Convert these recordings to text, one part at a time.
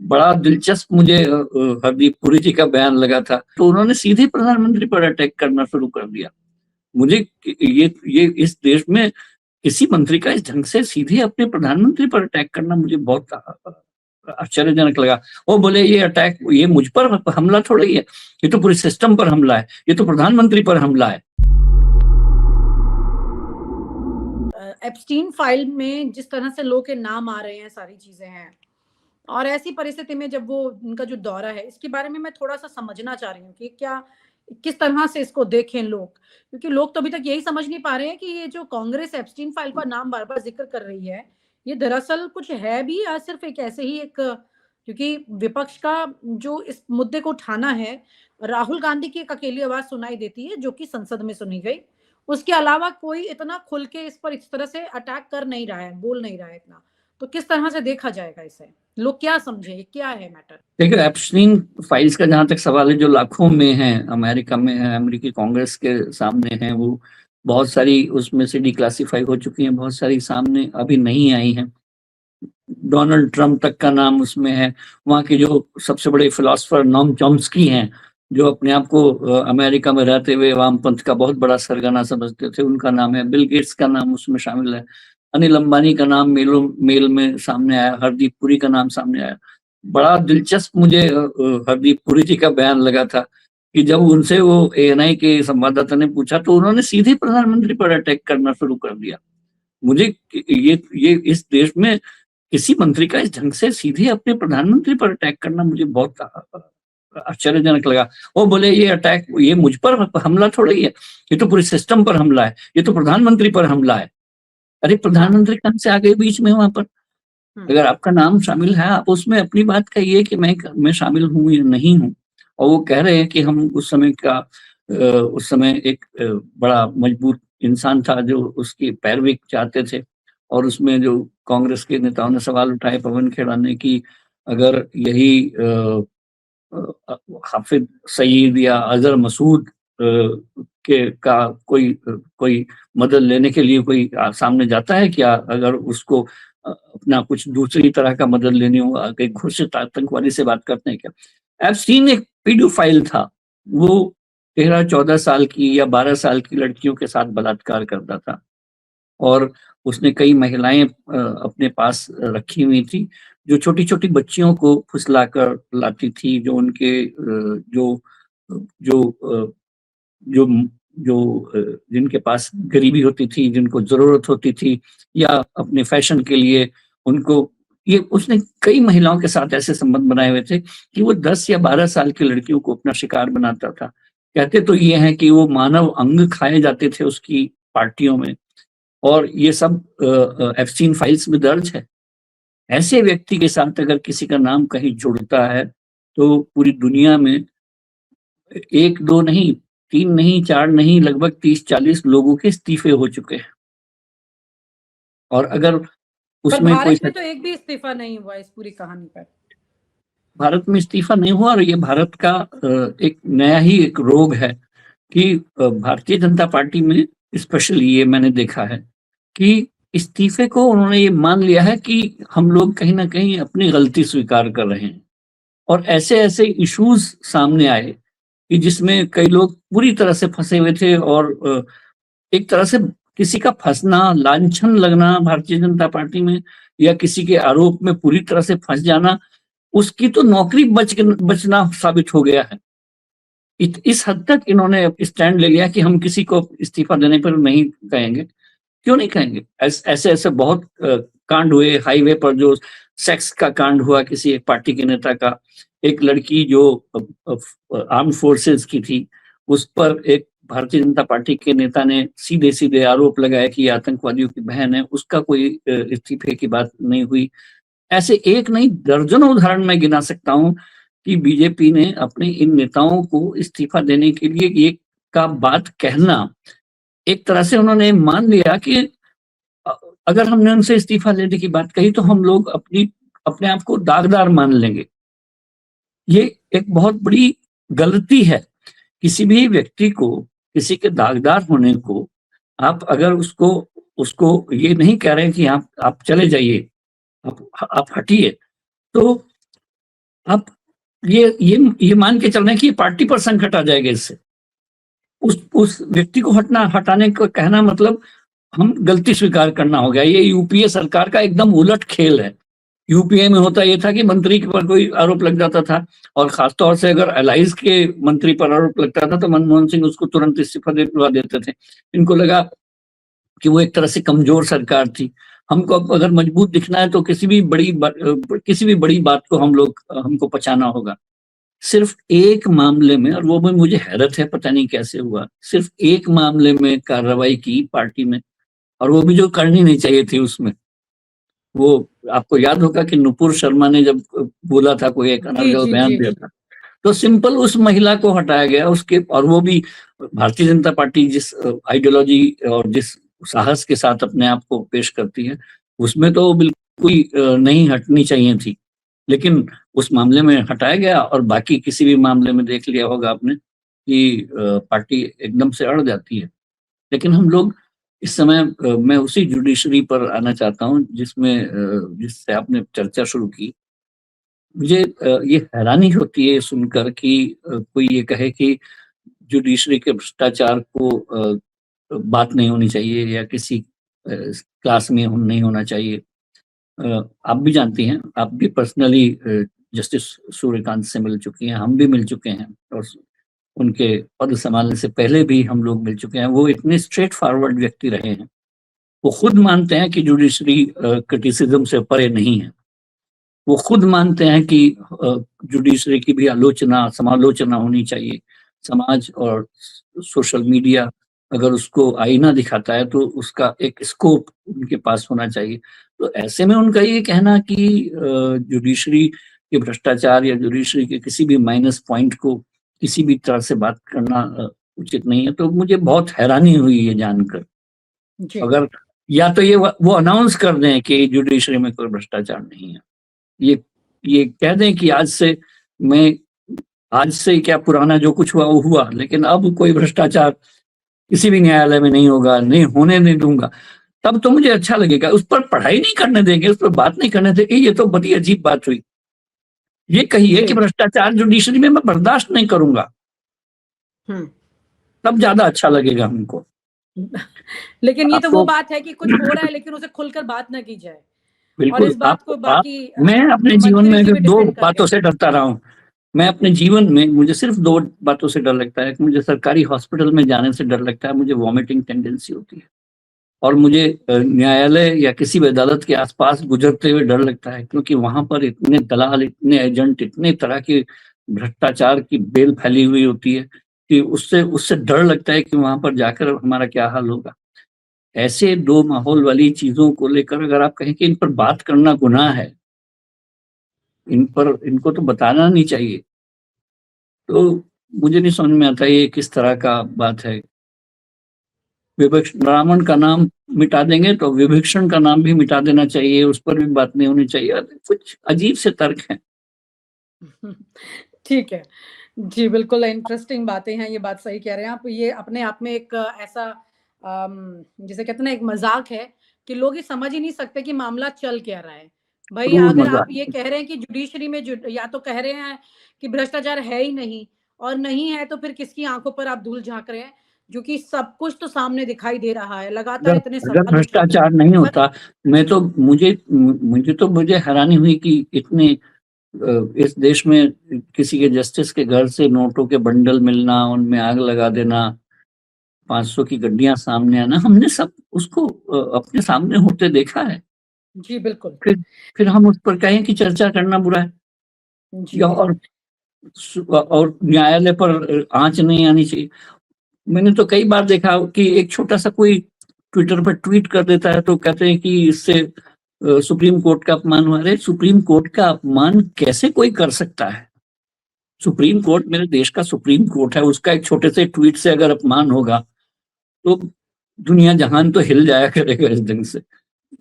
बड़ा दिलचस्प मुझे हरदीप पुरी जी का बयान लगा था। तो उन्होंने सीधे प्रधानमंत्री पर अटैक करना शुरू कर दिया। मुझे ये इस देश में किसी मंत्री का इस ढंग से सीधे अपने प्रधानमंत्री पर अटैक करना मुझे बहुत आश्चर्यजनक लगा। वो बोले ये अटैक, ये मुझ पर हमला थोड़ा ही है, ये तो पूरे सिस्टम पर हमला है, ये तो प्रधानमंत्री पर हमला है। एप्स्टीन फाइल में जिस तरह से लोग के नाम आ रहे हैं, सारी चीजें हैं, और ऐसी परिस्थिति में जब वो उनका जो दौरा है, इसके बारे में मैं थोड़ा सा समझना चाह रही हूँ कि क्या किस तरह से इसको देखें लोग, क्योंकि लोग तो अभी तक यही समझ नहीं पा रहे हैं कि ये जो कांग्रेस एप्स्टीन फाइल का नाम बार बार जिक्र कर रही है, ये दरअसल कुछ है भी या सिर्फ एक ऐसे ही एक, क्योंकि विपक्ष का जो इस मुद्दे को उठाना है, राहुल गांधी की एक अकेली आवाज सुनाई देती है जो कि संसद में सुनी गई, उसके अलावा कोई इतना खुल के इस पर इस तरह से अटैक कर नहीं रहा है, बोल नहीं रहा है इतना। तो किस तरह से देखा जाएगा इसे, लोग क्या समझे, क्या है मैटर? देखिए, एप्स्टीन फाइल्स का जहां तक सवाल है, जो लाखों में है, अमेरिका में है, अमेरिकी कांग्रेस के सामने है, वो बहुत सारी उसमें से डिक्लासिफाई हो चुकी हैं, बहुत सारी सामने अभी नहीं आई हैं। डोनाल्ड ट्रंप तक का नाम उसमें है। वहाँ के जो सबसे बड़े फिलोसफर नोम चॉम्स्की हैं, जो अपने आप को अमेरिका में रहते हुए वामपंथ का बहुत बड़ा सरगना समझते थे, उनका नाम है। बिल गेट्स का नाम उसमें शामिल है। अनिल अंबानी का नाम मेल में सामने आया। हरदीप पुरी का नाम सामने आया। बड़ा दिलचस्प मुझे हरदीप पुरी जी का बयान लगा था कि जब उनसे वो एएनआई के संवाददाता ने पूछा, तो उन्होंने सीधे प्रधानमंत्री पर अटैक करना शुरू कर दिया। मुझे ये इस देश में किसी मंत्री का इस ढंग से सीधे अपने प्रधानमंत्री पर अटैक करना मुझे बहुत आश्चर्यजनक लगा। वो बोले ये अटैक, ये मुझ पर हमला थोड़ा ही है, ये तो पूरे सिस्टम पर हमला है, ये तो प्रधानमंत्री पर हमला है। अरे प्रधानमंत्री कहाँ से आ गए बीच में? वहां पर अगर आपका नाम शामिल है, आप उसमें अपनी बात कहिए कि मैं शामिल हूं या नहीं हूं। और वो कह रहे हैं कि हम उस समय एक बड़ा मजबूत इंसान था जो उसकी पैरवी चाहते थे। और उसमें जो कांग्रेस के नेताओं ने सवाल उठाए, पवन खेड़ा ने, कि अगर यही हाफिज सईद या अजहर मसूद के का कोई मदद लेने के लिए कोई सामने जाता है क्या, अगर उसको अपना कुछ दूसरी तरह का मदद लेनी हो, कहीं घोषित आतंकवादी से बात करते हैं क्या? एप्स्टीन एक पीडोफाइल था। वो 13-14 साल की या 12 साल की लड़कियों के साथ बलात्कार करता था, और उसने कई महिलाएं अपने पास रखी हुई थी, जो छोटी छोटी बच्चियों को फुसलाकर लाती थी, जो उनके जो जो जो जो जिनके पास गरीबी होती थी, जिनको जरूरत होती थी, या अपने फैशन के लिए उनको, ये उसने कई महिलाओं के साथ ऐसे संबंध बनाए हुए थे कि वो 10 या 12 साल की लड़कियों को अपना शिकार बनाता था। कहते तो ये हैं कि वो मानव अंग खाए जाते थे उसकी पार्टियों में, और ये सब एप्स्टीन फाइल्स में दर्ज है। ऐसे व्यक्ति के साथ अगर किसी का नाम कहीं जुड़ता है, तो पूरी दुनिया में 1-2 नहीं, 3 नहीं, 4 नहीं, लगभग 30-40 लोगों के इस्तीफे हो चुके हैं। और अगर पर उसमें कोई भारत में तो एक भी इस्तीफा नहीं हुआ इस पूरी कहानी पर। भारत में इस्तीफा नहीं हुआ, और ये भारत का एक नया ही एक रोग है कि भारतीय जनता पार्टी में स्पेशली ये मैंने देखा है कि इस्तीफे को उन्होंने ये मान लिया है कि हम लोग कहीं ना कहीं अपनी गलती स्वीकार कर रहे हैं। और ऐसे ऐसे इश्यूज सामने आए कि जिसमें कई लोग पूरी तरह से फंसे हुए थे, और एक तरह से किसी का फंसना, लांछन लगना भारतीय जनता पार्टी में, या किसी के आरोप में पूरी तरह से फंस जाना, उसकी तो नौकरी बचना साबित हो गया है। इस हद तक इन्होंने स्टैंड ले लिया कि हम किसी को इस्तीफा देने पर नहीं कहेंगे। क्यों नहीं कहेंगे? ऐसे ऐसे बहुत कांड हुए हाईवे पर, जो सेक्स का कांड हुआ किसी एक पार्टी के नेता का, एक लड़की जो आर्म फोर्सेस की थी, उस पर एक भारतीय जनता पार्टी के नेता ने सीधे सीधे आरोप लगाया कि ये आतंकवादियों की बहन है, उसका कोई इस्तीफे की बात नहीं हुई। ऐसे एक नहीं, दर्जनों उदाहरण मैं गिना सकता हूं कि बीजेपी ने अपने इन नेताओं को इस्तीफा देने के लिए एक का बात कहना, एक तरह से उन्होंने मान लिया कि अगर हमने उनसे इस्तीफा लेने की बात कही तो हम लोग अपने आप को दागदार मान लेंगे। ये एक बहुत बड़ी गलती है। किसी भी व्यक्ति को, किसी के दागदार होने को, आप अगर उसको उसको ये नहीं कह रहे हैं कि आप चले जाइए, आप हटिए, तो आप ये मान के चल रहे हैं कि पार्टी पर संकट आ जाएगा इससे। उस व्यक्ति को हटाने को कहना मतलब हम गलती स्वीकार करना हो गया। ये यूपीए सरकार का एकदम उलट खेल है। यूपीए में होता ये था कि मंत्री पर कोई आरोप लग जाता था, और खासतौर से अगर एलाइज के मंत्री पर आरोप लगता था तो मनमोहन सिंह उसको तुरंत इस्तीफा दिलवा देते थे। इनको लगा कि वो एक तरह से कमजोर सरकार थी। हमको अगर मजबूत दिखना है तो किसी भी बड़ी बात को हमको पचाना होगा। सिर्फ एक मामले में, और वो भी मुझे हैरत है पता नहीं कैसे हुआ, सिर्फ एक मामले में कार्रवाई की पार्टी में, और वो भी जो करनी नहीं चाहिए थी उसमें। वो आपको याद होगा कि नुपुर शर्मा ने जब बोला था, कोई एक जी अनर्गल जी बयान जी दिया जी। था, तो सिंपल उस महिला को हटाया गया उसके, और वो भी भारतीय जनता पार्टी जिस आइडियोलॉजी और जिस साहस के साथ अपने आप को पेश करती है, उसमें तो बिल्कुल नहीं हटनी चाहिए थी। लेकिन उस मामले में हटाया गया, और बाकी किसी भी मामले में देख लिया होगा आपने कि पार्टी एकदम से अड़ जाती है। लेकिन हम लोग इस समय, मैं उसी जुडिशरी पर आना चाहता हूँ जिससे आपने चर्चा शुरू की। मुझे ये हैरानी होती है सुनकर कि कोई ये कहे कि जुडिशरी के भ्रष्टाचार को बात नहीं होनी चाहिए, या किसी क्लास में नहीं होना चाहिए। आप भी जानती हैं, आप भी पर्सनली जस्टिस सूर्यकांत से मिल चुकी हैं, हम भी मिल चुके हैं, और उनके पद संभालने से पहले भी हम लोग मिल चुके हैं। वो इतने स्ट्रेट फॉरवर्ड व्यक्ति रहे हैं। वो खुद मानते हैं कि जुडिशरी क्रिटिसिज्म से परे नहीं है। वो खुद मानते हैं कि जुडिशरी की भी समालोचना होनी चाहिए। समाज और सोशल मीडिया अगर उसको आईना दिखाता है तो उसका एक स्कोप उनके पास होना चाहिए। तो ऐसे में उनका ये कहना कि जुडिशरी के भ्रष्टाचार या जुडिशरी के किसी भी माइनस पॉइंट को किसी भी तरह से बात करना उचित नहीं है, तो मुझे बहुत हैरानी हुई ये जानकर। जी अगर या तो ये वो अनाउंस कर दें कि जुडिशरी में कोई भ्रष्टाचार नहीं है, ये ये कह दें कि मैं आज से क्या, पुराना जो कुछ हुआ वो हुआ, लेकिन अब कोई भ्रष्टाचार किसी भी न्यायालय में नहीं होगा, नहीं होने नहीं दूंगा। तब तो मुझे अच्छा लगेगा। उस पर पढ़ाई नहीं करने देंगे, उस पर बात नहीं करने देंगे, ये तो बड़ी अजीब बात हुई। ये कहिए कि जी। भ्रष्टाचार जुडिशरी में मैं बर्दाश्त नहीं करूंगा, हम्म। तब ज्यादा अच्छा लगेगा हमको। लेकिन ये तो वो आपको बात है कि कुछ हो रहा है लेकिन उसे खुलकर बात ना की जाए, और बिल्कुल, इस बात को आप बाकी मैं अपने जीवन में मंत्री जी अगर भी दो डिफेंड कर बातों गए। से डरता रहा हूं, मैं अपने जीवन में, मुझे सिर्फ दो बातों से डर लगता है कि मुझे सरकारी हॉस्पिटल में जाने से डर लगता है, मुझे वॉमिटिंग टेंडेंसी होती है, और मुझे न्यायालय या किसी भी अदालत के आसपास गुजरते हुए डर लगता है, क्योंकि वहां पर इतने दलाल, इतने एजेंट, इतने तरह के भ्रष्टाचार की बेल फैली हुई होती है कि उससे उससे डर लगता है कि वहां पर जाकर हमारा क्या हाल होगा। ऐसे दो माहौल वाली चीजों को लेकर अगर आप कहें कि इन पर बात करना गुनाह है, इनको तो बताना नहीं चाहिए, तो मुझे नहीं समझ में आता ये किस तरह का बात है। रावण का नाम मिटा देंगे तो विभीषण का नाम भी मिटा देना चाहिए, उस पर भी बात नहीं होनी चाहिए। कुछ अजीब से तर्क हैं। ठीक है। जी, बिल्कुल इंटरेस्टिंग बातें हैं, ये बात सही कह रहे हैं आप। ये अपने आप में एक ऐसा जिसे कहते हैं ना, एक मज़ाक है कि लोग ये समझ ही नहीं सकते कि मामला चल क्या रहा है। भई क्रूर अगर आप ये मजाक। कह रहे हैं कि जुडिशरी में या तो कह रहे हैं कि भ्रष्टाचार है ही नहीं, और नहीं है तो फिर किसकी आँखों पर आप धूल झाँक रहे हैं? जो कि सब कुछ तो सामने दिखाई दे रहा है, लगातार अगर इतने अगर सवाल उठ रहे हैं। भ्रष्टाचार नहीं सर होता, मैं तो मुझे हैरानी हुई कि इतने इस देश में किसी के जस्टिस के घर से नोटों के बंडल मिलना, उनमें आग लगा देना, 500 की गड्डियां सामने आना, हमने सब उसको अपने सामने होते देखा है। जी, बिल्कुल। फिर फिर हम उस पर कहें कि चर्चा करना बुरा है, जी। या और न्यायालय पर आंच नहीं आनी चाहिए। मैंने तो कई बार देखा कि एक छोटा सा कोई ट्विटर पर ट्वीट कर देता है तो कहते हैं कि इससे सुप्रीम कोर्ट का अपमान हुआ। अरे सुप्रीम कोर्ट का अपमान कैसे कोई कर सकता है? सुप्रीम कोर्ट मेरे देश का सुप्रीम कोर्ट है, उसका एक छोटे से ट्वीट से अगर अपमान होगा तो दुनिया जहान तो हिल जाया करेगा इस दिन से।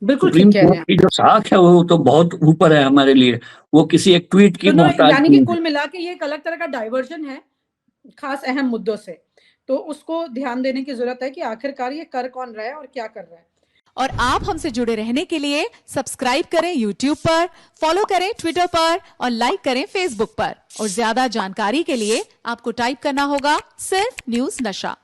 बिल्कुल ठीक सुप्रीम कह रहे कोर्ट हैं। की जो साख है वो तो बहुत ऊपर है हमारे लिए, वो किसी एक ट्वीट की तो ना, मोहताज यानी कि नहीं है। कुल मिला के ये एक अलग तरह का डाइवर्जन है, खास अहम मुद्दों से। तो उसको ध्यान देने की ज़रूरत है कि आखिरकार ये कर कौन रहा है और क्या कर रहा है। और आप हमसे जुड़े रहने के लिए सब्सक्राइब करें YouTube पर, फॉलो करें ट्विटर पर और लाइक करें Facebook पर। और ज्यादा जानकारी के लिए आपको टाइप करना होगा सिर्फ न्यूज नशा।